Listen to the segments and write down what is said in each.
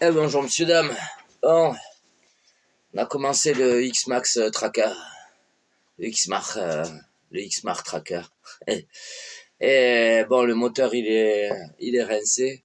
Bonjour monsieur, dame. Bon, on a commencé le X-Max Tracker. Le X-Mark Tracker. Et bon, le moteur il est rincé.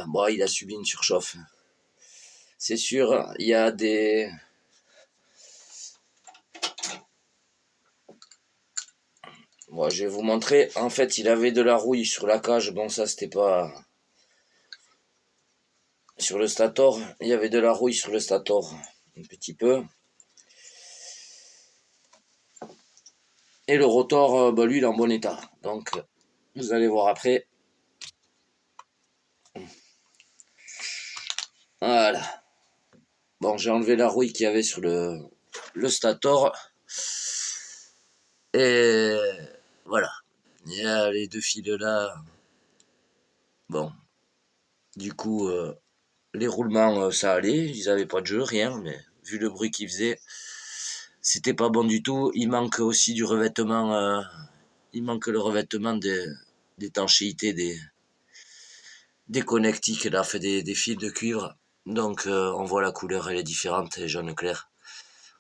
Bon, il a subi une surchauffe. C'est sûr, il y a des... Bon, je vais vous montrer. En fait, il avait de la rouille sur la cage. Bon, ça, c'était pas... Sur le stator, il y avait de la rouille sur le stator. Un petit peu. Et le rotor, bah, lui, il est en bon état. Donc, vous allez voir après. Voilà. Bon, j'ai enlevé la rouille qu'il y avait sur le stator. Et voilà. Il y a les deux fils là. Bon. Du coup, les roulements, ça allait. Ils avaient pas de jeu, rien. Mais vu le bruit qu'ils faisaient, c'était pas bon du tout. Il manque aussi du revêtement. Il manque le revêtement d'étanchéité des connectiques, là, fait des fils de cuivre. Donc, on voit la couleur, elle est différente, elle est jaune clair.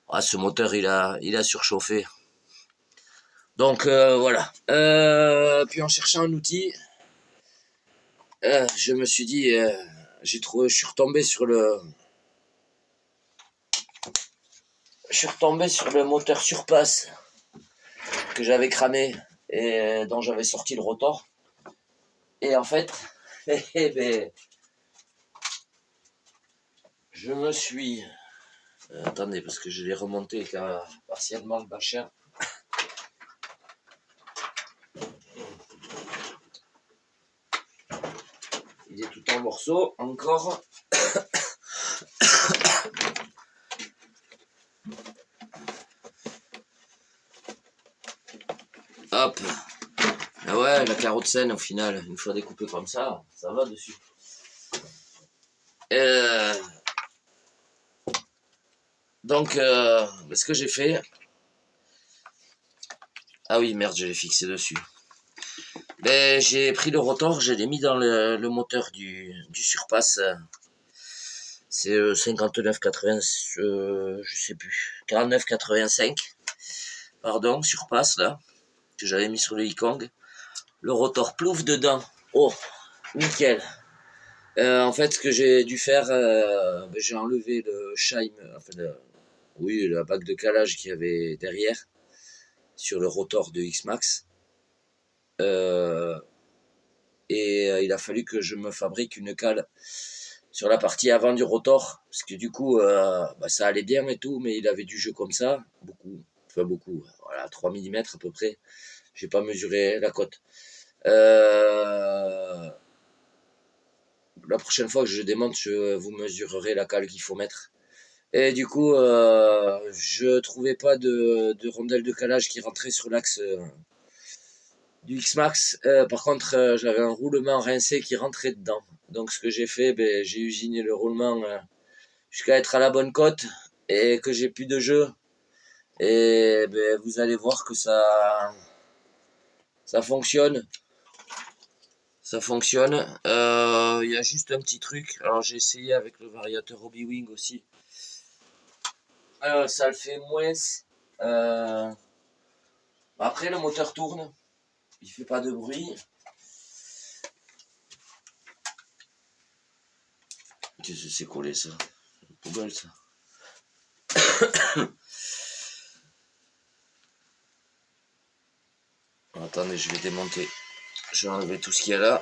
Ah, ce moteur, il a surchauffé. Donc voilà. Puis en cherchant un outil, je me suis dit, je suis retombé sur le moteur surpasse que j'avais cramé et dont j'avais sorti le rotor. Et en fait, je me suis... attendez, parce que je l'ai remonté partiellement le bâcher. Il est tout en morceaux, encore. Hop. Ah ouais, la carrotsène, au final, une fois découpée comme ça va dessus. Donc, ce que j'ai fait... Ah oui, merde, je l'ai fixé dessus. J'ai pris le rotor, je l'ai mis dans le moteur du surpasse. C'est 59,80, je sais plus, 49,85. Pardon, surpasse là, que j'avais mis sur le Yikong. Le rotor plouffe dedans. Oh, nickel. En fait, ce que j'ai dû faire, j'ai enlevé le chime, enfin, la bague de calage qu'il y avait derrière, sur le rotor de X-Max. Il a fallu que je me fabrique une cale sur la partie avant du rotor, parce que du coup, ça allait bien et tout, mais il avait du jeu comme ça, beaucoup, voilà, 3 mm à peu près. J'ai pas mesuré la cote. La prochaine fois que je démonte, je vous mesurerai la cale qu'il faut mettre. Et du coup, je trouvais pas de rondelle de calage qui rentrait sur l'axe du X-Max. Par contre, j'avais un roulement rincé qui rentrait dedans. Donc ce que j'ai fait, j'ai usiné le roulement jusqu'à être à la bonne cote et que j'ai plus de jeu. Et vous allez voir que ça fonctionne. Ça fonctionne. Il y a juste un petit truc. Alors j'ai essayé avec le variateur Hobby-Wing aussi. Ça le fait moins. Après, le moteur tourne. Il fait pas de bruit. Qu'est-ce que c'est collé ça? Poubelle ça. Attendez, je vais démonter. Je vais enlever tout ce qu'il y a là.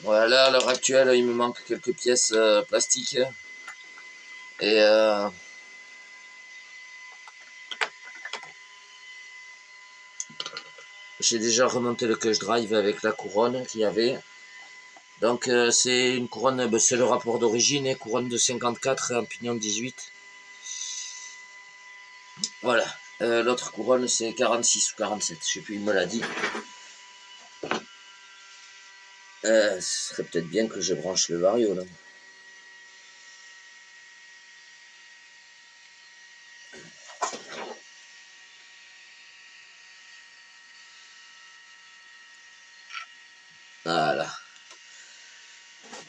Voilà, à l'heure actuelle, il me manque quelques pièces plastiques. Et j'ai déjà remonté le cache drive avec la couronne qu'il y avait. Donc c'est une couronne, c'est le rapport d'origine, couronne de 54 en pignon de 18. Voilà. L'autre couronne c'est 46 ou 47, je sais plus, il me l'a dit. Ce serait peut-être bien que je branche le vario là. Voilà.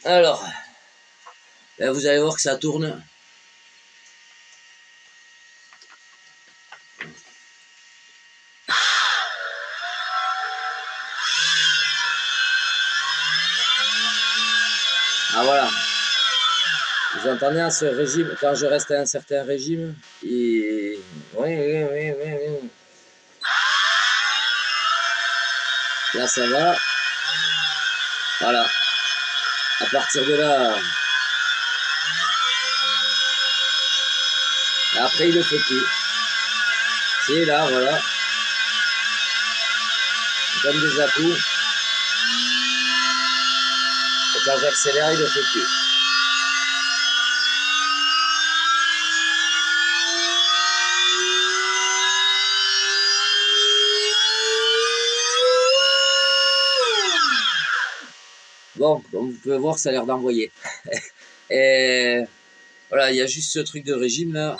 Alors, là, vous allez voir que ça tourne. Ah voilà. Vous entendez à ce régime, quand je reste à un certain régime, et... Oui, oui, oui, oui, oui. Là, ça va. Voilà. À partir de là... Après, il le fait plus. C'est là, voilà. Je donne des à-coups. Et quand j'accélère, il le fait plus. Bon, comme vous pouvez voir, ça a l'air d'envoyer. Et voilà, il y a juste ce truc de régime là.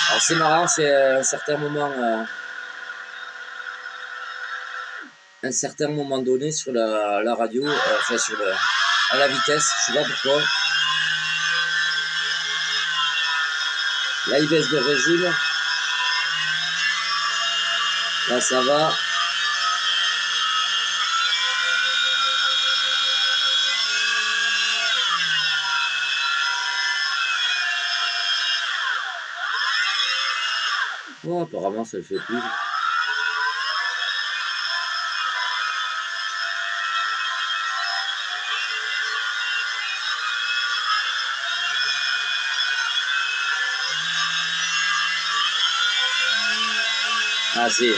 Alors c'est marrant, c'est à un certain moment donné sur la radio, enfin sur à la vitesse, je sais pas pourquoi. Là il baisse de régime. Là ça va. Oh, apparemment ça le fait plus. Ah si.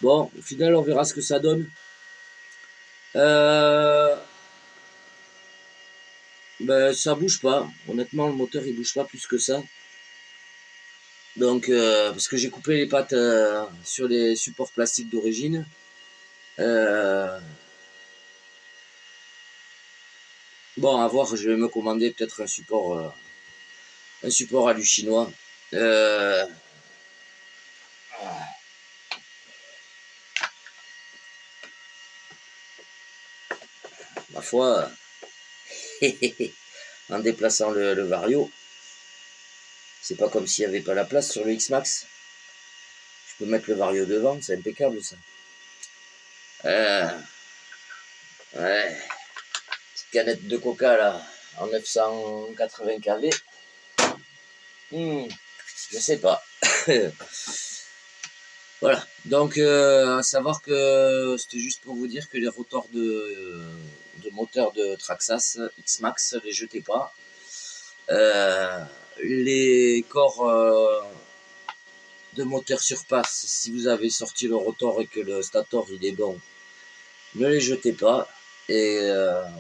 Bon, au final on verra ce que ça donne. Ben, ça bouge pas. Honnêtement, le moteur il bouge pas plus que ça. Donc, parce que j'ai coupé les pattes sur les supports plastiques d'origine. Bon, à voir, je vais me commander peut-être un support alu chinois. Ma foi, en déplaçant le Vario, c'est pas comme s'il n'y avait pas la place sur le X-Max. Je peux mettre le Vario devant, c'est impeccable ça. Ouais, petite canette de coca là, en 980 kV. Je sais pas. Voilà, donc à savoir que c'était juste pour vous dire que les rotors de moteur de Traxxas X-Max, les jetez pas. Les corps de moteur surpasse, si vous avez sorti le rotor et que le stator il est bon, ne les jetez pas. Et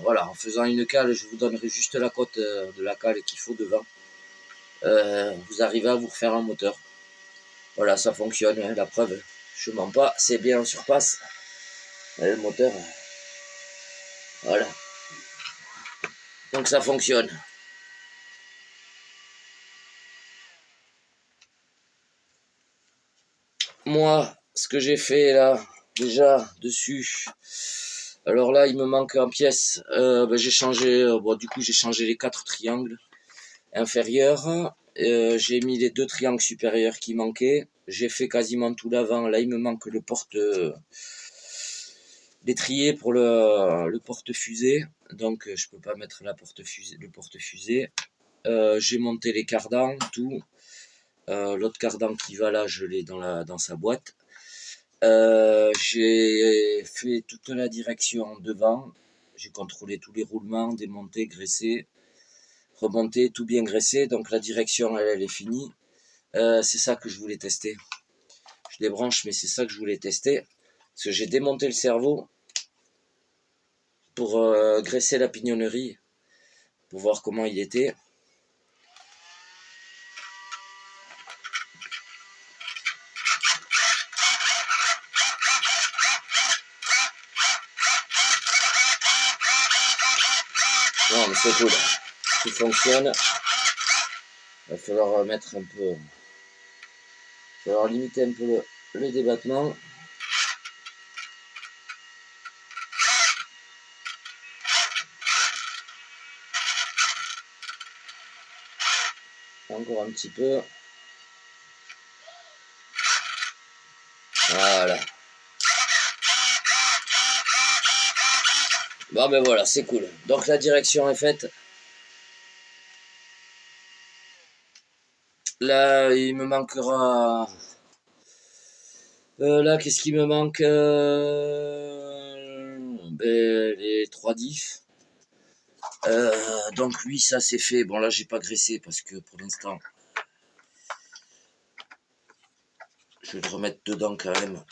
voilà, en faisant une cale, je vous donnerai juste la cote de la cale qu'il faut devant. Vous arrivez à vous refaire un moteur. Voilà, ça fonctionne, hein, la preuve. Je mens pas, c'est bien en surpasse. Le moteur, voilà. Donc ça fonctionne. Moi, ce que j'ai fait là, déjà dessus, alors là il me manque en pièces, j'ai changé, du coup j'ai changé les 4 triangles inférieurs, j'ai mis les 2 triangles supérieurs qui manquaient, j'ai fait quasiment tout l'avant, là il me manque le l'étrier pour le porte-fusée, donc je peux pas mettre le porte-fusée. J'ai monté les cardans, tout. L'autre cardan qui va là, je l'ai dans sa boîte. J'ai fait toute la direction devant. J'ai contrôlé tous les roulements, démonté, graissé, remonté, tout bien graissé. Donc la direction, elle est finie. C'est ça que je voulais tester. Je débranche, mais c'est ça que je voulais tester. Parce que j'ai démonté le cerveau pour graisser la pignonnerie, pour voir comment il était. Non, mais c'est cool. Tout fonctionne. Il va falloir mettre un peu... Il va falloir limiter un peu le débattement. Encore un petit peu. Voilà. Bon ben voilà, c'est cool. Donc la direction est faite. Là, il me manquera... là, qu'est-ce qui me manque ben, les 3 diffs. Donc lui, ça c'est fait. Bon là, j'ai pas graissé parce que pour l'instant, je vais le remettre dedans quand même.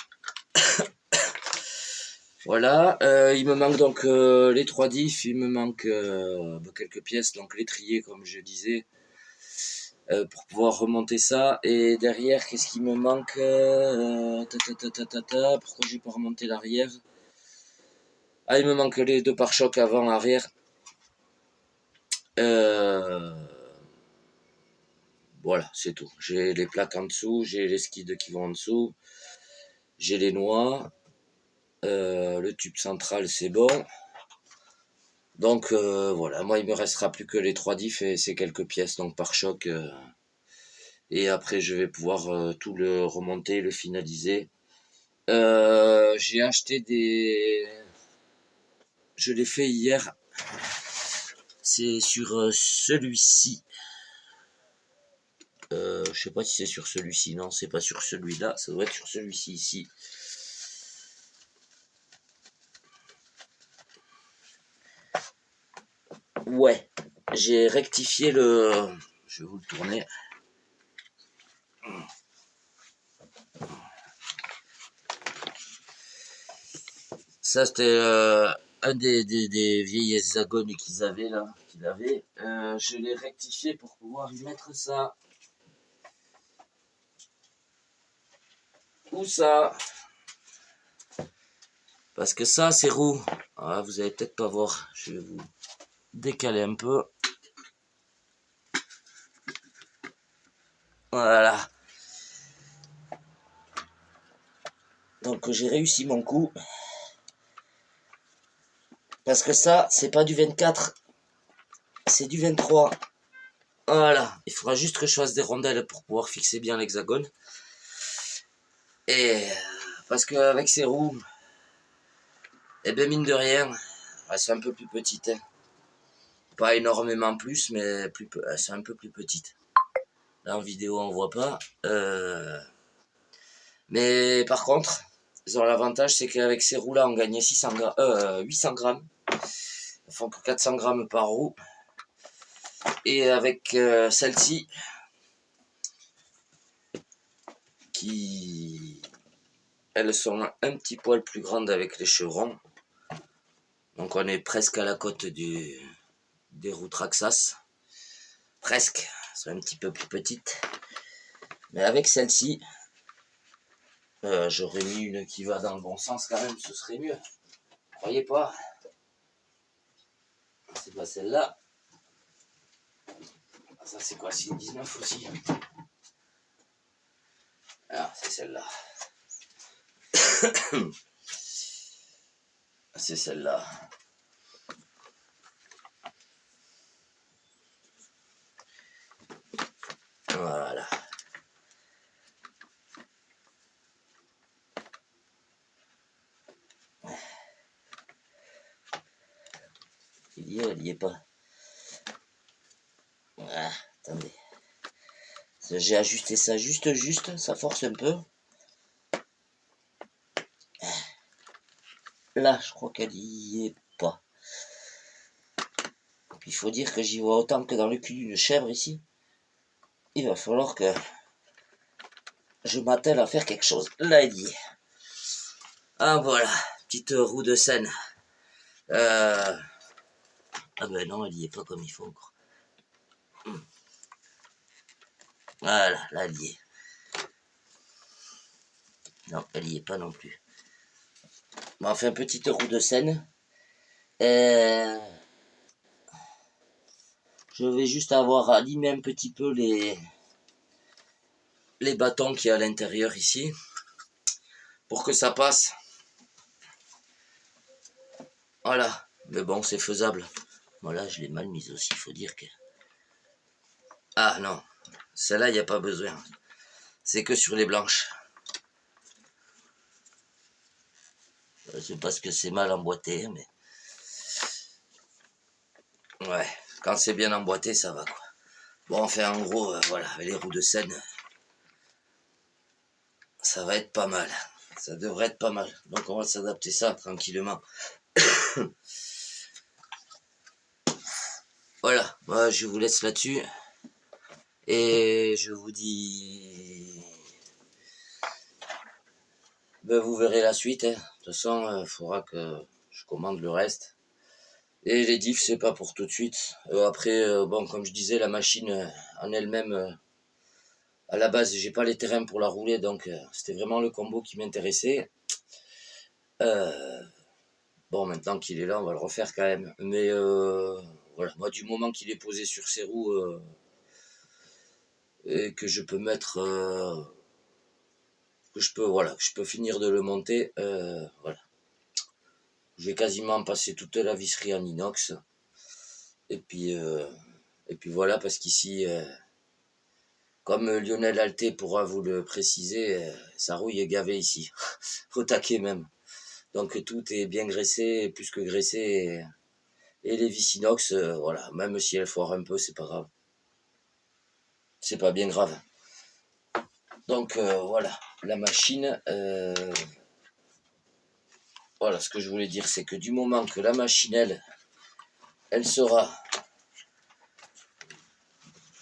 Voilà, il me manque donc les 3 diffs, il me manque quelques pièces, donc l'étrier comme je disais, pour pouvoir remonter ça. Et derrière, qu'est-ce qui me manque pourquoi j'ai pas remonté l'arrière? Ah, il me manque les 2 pare-chocs avant, arrière. Voilà, c'est tout. J'ai les plaques en dessous, j'ai les skids qui vont en dessous, j'ai les noix, le tube central c'est bon. Donc voilà, moi il me restera plus que les 3 diffs et ces quelques pièces, donc pare-choc. Et après je vais pouvoir tout le remonter, le finaliser. J'ai acheté des... Je l'ai fait hier. C'est sur celui-ci. Je sais pas si c'est sur celui-ci. Non, c'est pas sur celui-là. Ça doit être sur celui-ci ici. Ouais. J'ai rectifié le... Je vais vous le tourner. Ça, c'était un des vieilles hexagones qu'ils avaient là. Je l'ai rectifié pour pouvoir y mettre ça. Où ça? Parce que ça, c'est roux. Ah, vous allez peut-être pas voir. Je vais vous décaler un peu. Voilà. Donc j'ai réussi mon coup. Parce que ça, c'est pas du 24. C'est du 23. Voilà. Il faudra juste que je fasse des rondelles pour pouvoir fixer bien l'hexagone. Et parce qu'avec ces roues, eh bien mine de rien, c'est un peu plus petite. Hein. Pas énormément plus, mais c'est un peu plus petite. Là en vidéo on voit pas. Mais par contre, ils ont l'avantage, c'est qu'avec ces roues-là, on gagne 800 grammes. Ils font que 400 grammes par roue. Et avec celle-ci, elles sont un petit poil plus grandes avec les chevrons. Donc on est presque à la cote des roues Traxxas. Presque, elles sont un petit peu plus petites. Mais avec celle-ci, j'aurais mis une qui va dans le bon sens quand même, ce serait mieux. Croyez pas. C'est pas celle-là. Ah, ça c'est quoi? C'est une 19 aussi. Ah, c'est celle-là. C'est celle-là. Voilà. Il y est, elle y est pas. Ah, attendez. J'ai ajusté ça juste, ça force un peu. Là, je crois qu'elle y est pas. Il faut dire que j'y vois autant que dans le cul d'une chèvre ici. Il va falloir que je m'attelle à faire quelque chose. Là, elle y est. Ah, voilà. Petite roue de Seine. Ah ben non, elle y est pas comme il faut encore. Voilà, là, elle y est. Non, elle y est pas non plus. Bon, enfin, petite roue de Seine. Je Je vais juste avoir à limer un petit peu les bâtons qu'il y a à l'intérieur ici, pour que ça passe. Voilà, mais bon, c'est faisable. Voilà, je l'ai mal mise aussi, il faut dire que... Ah non, celle-là, il n'y a pas besoin. C'est que sur les blanches. C'est parce que c'est mal emboîté, mais... Ouais, quand c'est bien emboîté, ça va, quoi. Bon, enfin, en gros, voilà, les roues de Seine, ça va être pas mal. Ça devrait être pas mal. Donc, on va s'adapter ça tranquillement. Voilà, moi, je vous laisse là-dessus. Et je vous dis... Ben, vous verrez la suite. Hein. De toute façon, il faudra que je commande le reste. Et les diffs, c'est pas pour tout de suite. Après, bon, comme je disais, la machine en elle-même, à la base, j'ai pas les terrains pour la rouler, donc c'était vraiment le combo qui m'intéressait. Bon, maintenant qu'il est là, on va le refaire quand même. Mais voilà, moi, du moment qu'il est posé sur ses roues et que je peux mettre, que je peux finir de le monter, voilà. Je vais quasiment passer toute la visserie en inox. Et puis voilà, parce qu'ici, comme Lionel Alté pourra vous le préciser, sa rouille est gavée ici, au taquet même. Donc tout est bien graissé, plus que graissé, et les vis inox, voilà, même si elles foirent un peu, c'est pas grave. C'est pas bien grave. Donc voilà, la machine, voilà, ce que je voulais dire, c'est que du moment que la machine, elle sera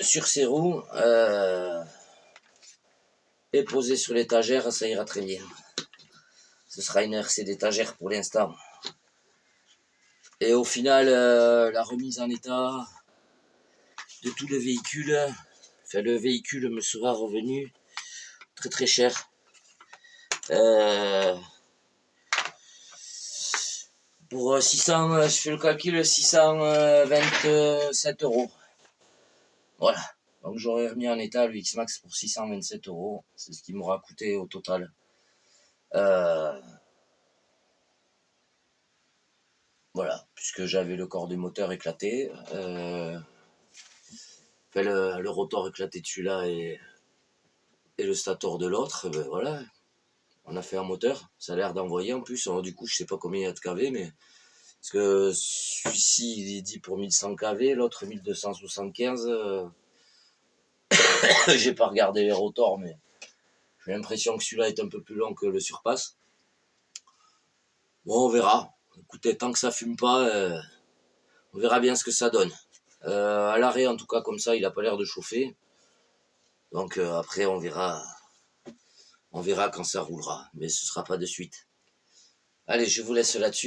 sur ses roues et posée sur l'étagère, ça ira très bien. Ce sera une RC d'étagère pour l'instant. Et au final, la remise en état de tout le véhicule, enfin le véhicule me sera revenu très très cher. Pour 600, je fais le calcul, 627 €. Voilà. Donc j'aurais remis en état le X-Max pour 627 €. C'est ce qui m'aura coûté au total. Voilà, puisque j'avais le corps du moteur éclaté. Le rotor éclaté de celui-là et le stator de l'autre, ben voilà. On a fait un moteur, ça a l'air d'envoyer en plus. Alors, du coup, je sais pas combien il y a de kV, mais parce que celui-ci il est dit pour 1100 kV, l'autre 1275. J'ai pas regardé les rotors, mais j'ai l'impression que celui-là est un peu plus long que le surpasse. Bon, on verra. Écoutez, tant que ça fume pas, on verra bien ce que ça donne. À l'arrêt, en tout cas, comme ça, il a pas l'air de chauffer. Donc après, on verra quand ça roulera, mais ce sera pas de suite. Allez, je vous laisse là-dessus.